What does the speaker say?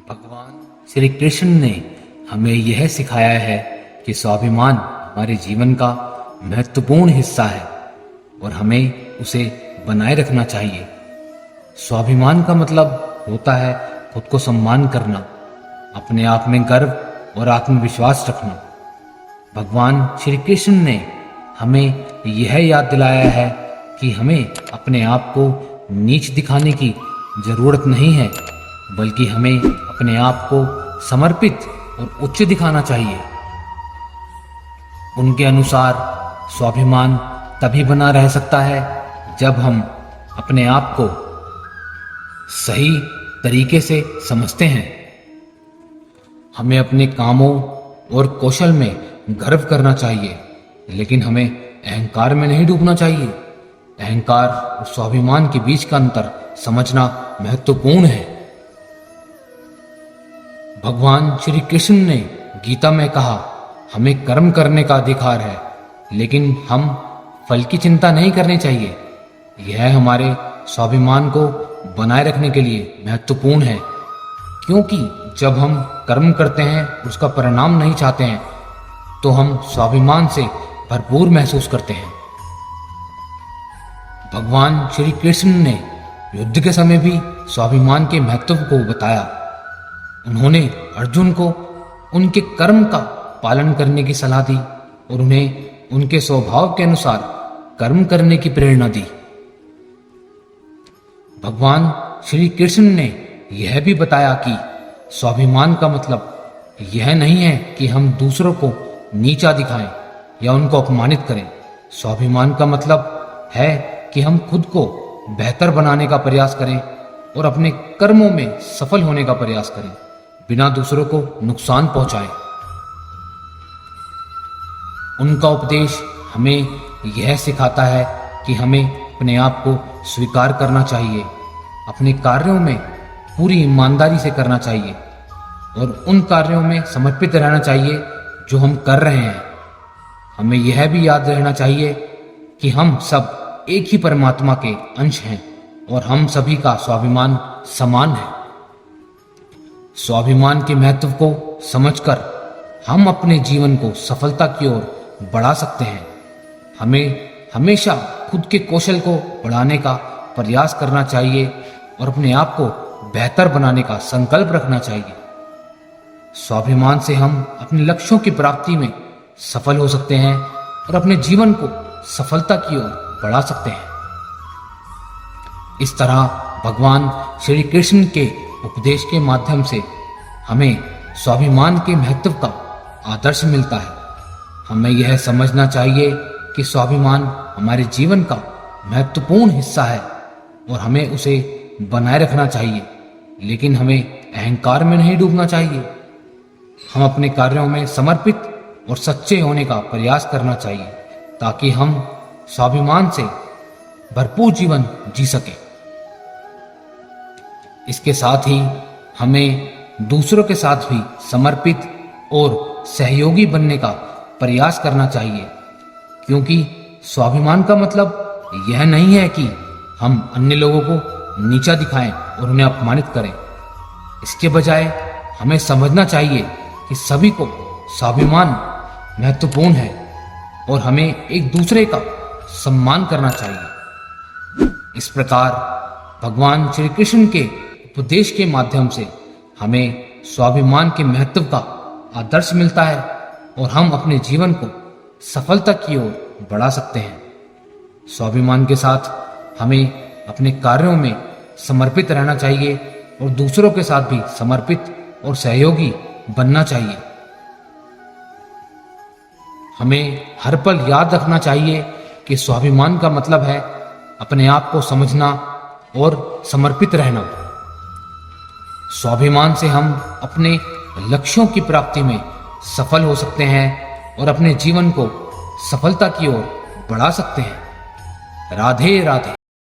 भगवान श्री कृष्ण ने हमें यह सिखाया है कि स्वाभिमान हमारे जीवन का महत्वपूर्ण हिस्सा है और हमें उसे बनाए रखना चाहिए। स्वाभिमान का मतलब होता है खुद को सम्मान करना, अपने आप में गर्व और आत्मविश्वास रखना। भगवान श्री कृष्ण ने हमें यह याद दिलाया है कि हमें अपने आप को नीच दिखाने की जरूरत नहीं है, बल्कि हमें अपने आप को समर्पित और उच्च दिखाना चाहिए। उनके अनुसार स्वाभिमान तभी बना रह सकता है जब हम अपने आप को सही तरीके से समझते हैं। हमें अपने कामों और कौशल में गर्व करना चाहिए, लेकिन हमें अहंकार में नहीं डूबना चाहिए। अहंकार और स्वाभिमान के बीच का अंतर समझना महत्वपूर्ण है। भगवान श्री कृष्ण ने गीता में कहा, हमें कर्म करने का अधिकार है, लेकिन हम फल की चिंता नहीं करनी चाहिए। यह हमारे स्वाभिमान को बनाए रखने के लिए महत्वपूर्ण है, क्योंकि जब हम कर्म करते हैं उसका परिणाम नहीं चाहते हैं तो हम स्वाभिमान से भरपूर महसूस करते हैं। भगवान श्री कृष्ण ने युद्ध के समय भी स्वाभिमान के महत्व को बताया। उन्होंने अर्जुन को उनके कर्म का पालन करने की सलाह दी और उन्हें उनके स्वभाव के अनुसार कर्म करने की प्रेरणा दी। भगवान श्री कृष्ण ने यह भी बताया कि स्वाभिमान का मतलब यह नहीं है कि हम दूसरों को नीचा दिखाएं या उनको अपमानित करें। स्वाभिमान का मतलब है कि हम खुद को बेहतर बनाने का प्रयास करें और अपने कर्मों में सफल होने का प्रयास करें, बिना दूसरों को नुकसान पहुंचाए। उनका उपदेश हमें यह सिखाता है कि हमें अपने आप को स्वीकार करना चाहिए, अपने कार्यों में पूरी ईमानदारी से करना चाहिए और उन कार्यों में समर्पित रहना चाहिए जो हम कर रहे हैं। हमें यह भी याद रहना चाहिए कि हम सब एक ही परमात्मा के अंश हैं और हम सभी का स्वाभिमान समान है। स्वाभिमान के महत्व को समझकर हम अपने जीवन को सफलता की ओर बढ़ा सकते हैं। हमें हमेशा खुद के कौशल को बढ़ाने का प्रयास करना चाहिए और अपने आप को बेहतर बनाने का संकल्प रखना चाहिए। स्वाभिमान से हम अपने लक्ष्यों की प्राप्ति में सफल हो सकते हैं और अपने जीवन को सफलता की ओर बढ़ा सकते हैं। इस तरह भगवान श्री कृष्ण के उपदेश के माध्यम से हमें स्वाभिमान के महत्व का आदर्श मिलता है। हमें यह समझना चाहिए कि स्वाभिमान हमारे जीवन का महत्वपूर्ण हिस्सा है और हमें उसे बनाए रखना चाहिए, लेकिन हमें अहंकार में नहीं डूबना चाहिए। हम अपने कार्यों में समर्पित और सच्चे होने का प्रयास करना चाहिए ताकि हम स्वाभिमान से भरपूर जीवन जी सके। इसके साथ ही हमें दूसरों के साथ भी समर्पित और सहयोगी बनने का प्रयास करना चाहिए, क्योंकि स्वाभिमान का मतलब यह नहीं है कि हम अन्य लोगों को नीचा दिखाएं और उन्हें अपमानित करें। इसके बजाय हमें समझना चाहिए कि सभी को स्वाभिमान महत्वपूर्ण है और हमें एक दूसरे का सम्मान करना चाहिए। इस प्रकार भगवान श्री कृष्ण के उपदेश के माध्यम से हमें स्वाभिमान के महत्व का आदर्श मिलता है और हम अपने जीवन को सफलता की ओर बढ़ा सकते हैं। स्वाभिमान के साथ हमें अपने कार्यों में समर्पित रहना चाहिए और दूसरों के साथ भी समर्पित और सहयोगी बनना चाहिए। हमें हर पल याद रखना चाहिए कि स्वाभिमान का मतलब है अपने आप को समझना और समर्पित रहना। स्वाभिमान से हम अपने लक्ष्यों की प्राप्ति में सफल हो सकते हैं और अपने जीवन को सफलता की ओर बढ़ा सकते हैं। राधे राधे।